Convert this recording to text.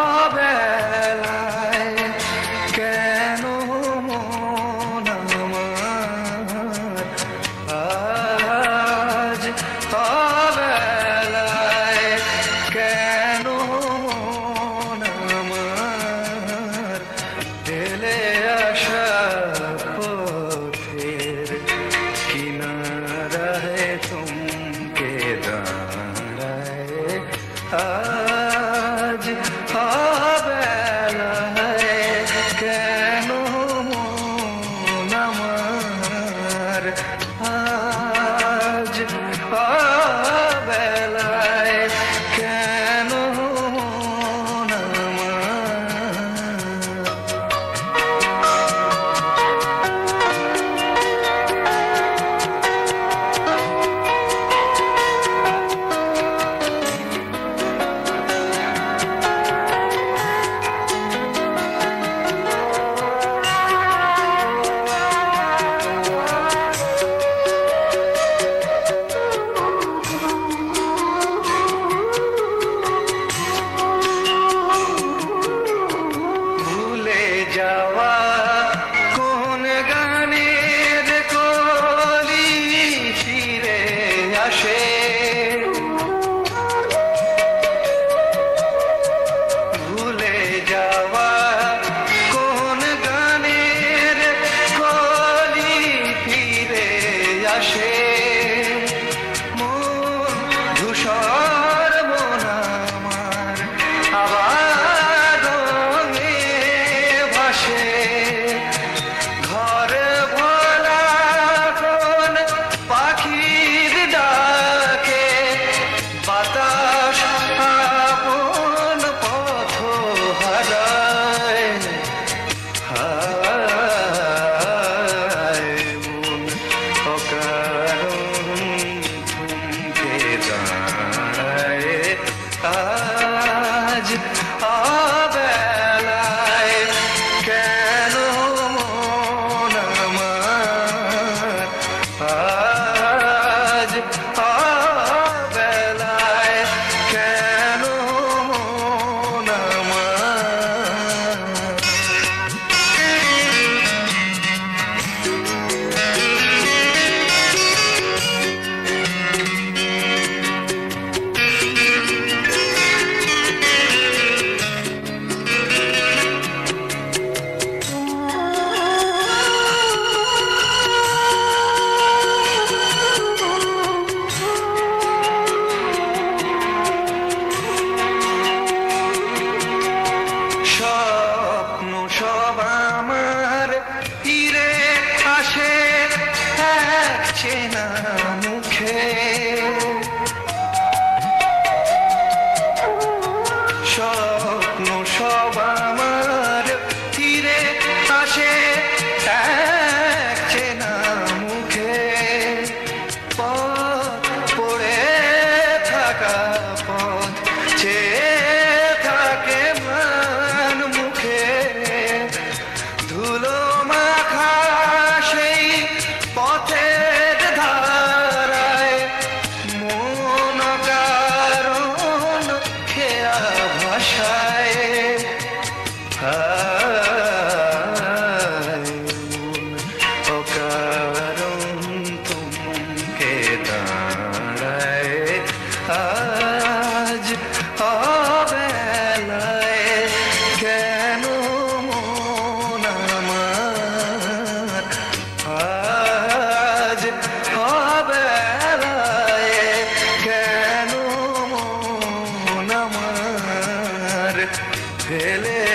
অবেলায় কেন মন আমার আজ অবেলায় কেন মন আমার ঢেলে আসা পথের কিনারায় তুমকে দাঁড়ায় আজ অবেলায় কেন মন আমার আজ অবেলায় কেন মন আমার যাওয়া কোন গানের কলি ফিরে আসে ভুলে যাওয়া কোন গানের কলি ফিরে আসে মন ধূসর মন আমার আবার ঘর ভোলা কোন পাখির ডাকে বাতাস আপন পথ হারায় হায় মন অকারণ থমকে দাঁড়ায় আজ অবেলায় কেন মন আমার আজ অবেলায় কেন মন আমার স্বপ্ন সব আমার তীরে আসে এক চেনা মুখে স্বপ্ন সব আমার তীরে আসে এক চেনা মুখে পথ পড়ে থাকা পথ চেয়ে থাকে মান মুখে ধুলো মাখা সেই পথের ধারায় মন কারণ খেয়া ভাষায় অকারণ তুমকে দাঁড়ায় আজ অবেলায় কেন মন আমার আজ অবেলায় কেন মন আমার ফেলে